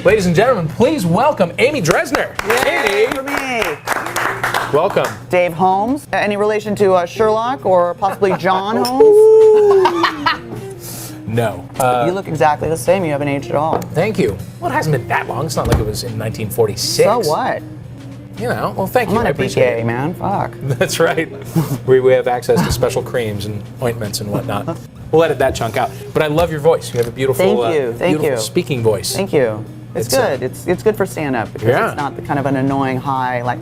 Ladies and gentlemen, please welcome Amy Dresner. Yay, Amy, for me. welcome. Dave Holmes. Any relation to Sherlock or possibly John Holmes? No. You look exactly the same. You haven't aged at all. Thank you. Well, it hasn't been that long. It's not like it was in 1946. So what? You know, well, thank I'm you. I gonna be appreciate gay, it. man. Fuck. That's right. We have access to special creams and ointments and whatnot. We'll edit that chunk out. But I love your voice. You have a beautiful, beautiful speaking voice. Thank you. It's good. It's good for stand-up because it's not the kind of an annoying high like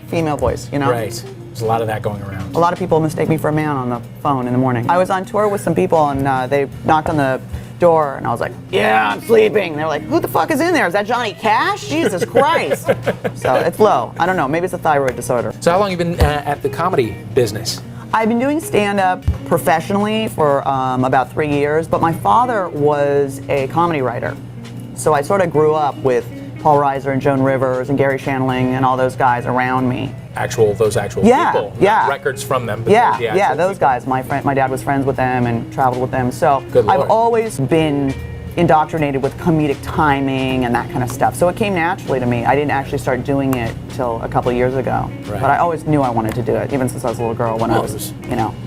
female voice, you know? Right. There's a lot of that going around. A lot of people mistake me for a man on the phone in the morning. I was on tour with some people and they knocked on the door and I was like, yeah, I'm sleeping. They're like, who the fuck is in there? Is that Johnny Cash? Jesus Christ. So it's low. I don't know. Maybe it's a thyroid disorder. So how long have you been at the comedy business? I've been doing stand-up professionally for about 3 years, but my father was a comedy writer. So I sort of grew up with Paul Reiser and Joan Rivers and Gary Shandling and all those guys around me. Those actual people, not records from them. But those guys. My dad was friends with them and traveled with them. So Good Lord. I've always been indoctrinated with comedic timing and that kind of stuff. So it came naturally to me. I didn't actually start doing it till a couple of years ago. Right. But I always knew I wanted to do it, even since I was a little girl when I was,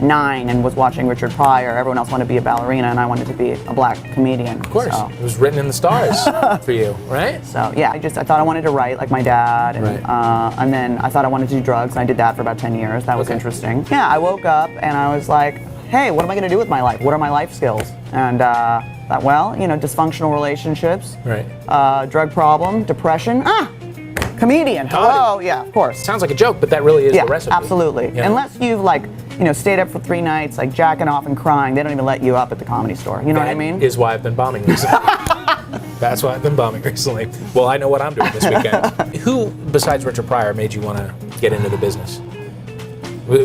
9 and was watching Richard Pryor. Everyone else wanted to be a ballerina and I wanted to be a black comedian. Of course. So. It was written in the stars for you, right? So yeah, I thought I wanted to write like my dad, and then I thought I wanted to do drugs, and I did that for about 10 years. That was interesting. Yeah, I woke up and I was like, hey, what am I going to do with my life? What are my life skills? And thought, well, dysfunctional relationships, drug problem, depression, comedian. Hello, yeah, of course. Sounds like a joke, but that really is the recipe. Absolutely. Yeah. Unless you've stayed up for 3 nights, like jacking off and crying, they don't even let you up at the Comedy Store. You know what I mean? That is why I've been bombing recently. That's why I've been bombing recently. Well, I know what I'm doing this weekend. Who, besides Richard Pryor, made you want to get into the business?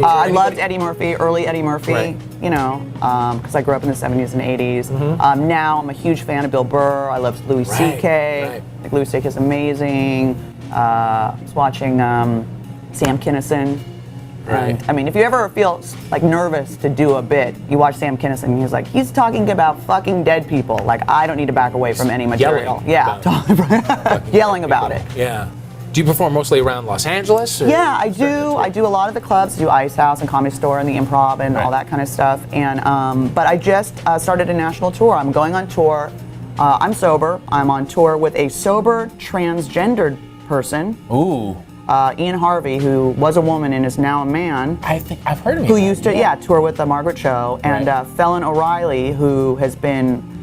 I loved Eddie Murphy, early Eddie Murphy, because I grew up in the 70s and 80s. Mm-hmm. Now I'm a huge fan of Bill Burr. I love Louis C.K. I think Louis C.K. is amazing. I was watching Sam Kinison. And, I mean, if you ever feel like nervous to do a bit, you watch Sam Kinison and he's talking about fucking dead people. Like, I don't need to back away from any material. Yelling about it. Yeah. Do you perform mostly around Los Angeles? Or yeah, I do. I do a lot of the clubs. I do Ice House and Comedy Store and the Improv and all that kind of stuff. And but I just started a national tour. I'm going on tour. I'm sober. I'm on tour with a sober transgendered person. Ooh. Ian Harvey, who was a woman and is now a man. I think I've heard of him. Who used to tour with Margaret Cho, and Felon O'Reilly, who has been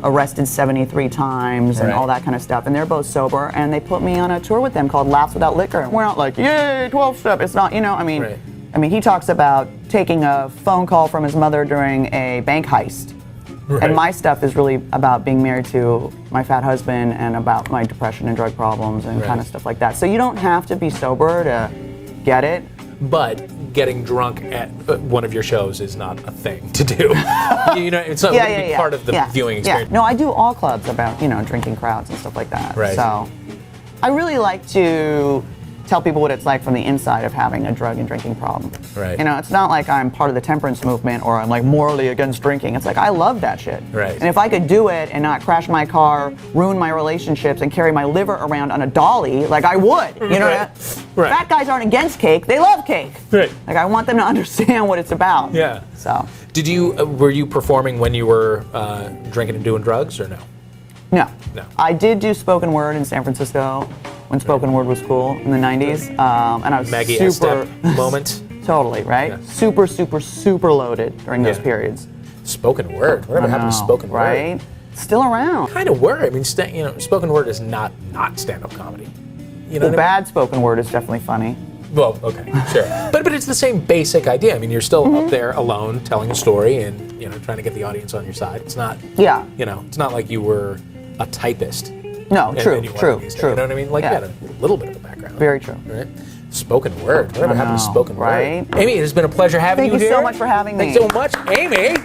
arrested 73 times and all that kind of stuff. And they're both sober, and they put me on a tour with them called Laughs Without Liquor. And we're not like, yay, 12-step. It's not, I mean, he talks about taking a phone call from his mother during a bank heist. Right. And my stuff is really about being married to my fat husband and about my depression and drug problems and kind of stuff like that. So you don't have to be sober to get it. But getting drunk at one of your shows is not a thing to do. It's not be part of the viewing experience. No, I do all clubs about, drinking crowds and stuff like that. Right. So I really like to tell people what it's like from the inside of having a drug and drinking problem. Right. It's not like I'm part of the temperance movement or I'm like morally against drinking. It's like I love that shit. Right. And if I could do it and not crash my car, ruin my relationships, and carry my liver around on a dolly, like I would. You know that? Right. Fat guys aren't against cake; they love cake. Right. Like I want them to understand what it's about. Yeah. So. Were you performing when you were drinking and doing drugs or no? No. No. I did do spoken word in San Francisco when spoken word was cool in the 90s. And I was Maggie super... moment. Totally, right? Yeah. Super, super, super loaded during those periods. Spoken word. Whatever happened to spoken word? Right? Still around. Kind of word. I mean, spoken word is not stand-up comedy. Bad spoken word is definitely funny. Well, okay, sure. But it's the same basic idea. I mean, you're still up there alone telling a story and, trying to get the audience on your side. It's not, it's not like you were a typist. No, true. You know what I mean? Like you had a little bit of a background. Very true. Right? Spoken word. Whatever happened to spoken word? Amy, it has been a pleasure having you here. Thank you so much for having me. Thanks so much, Amy.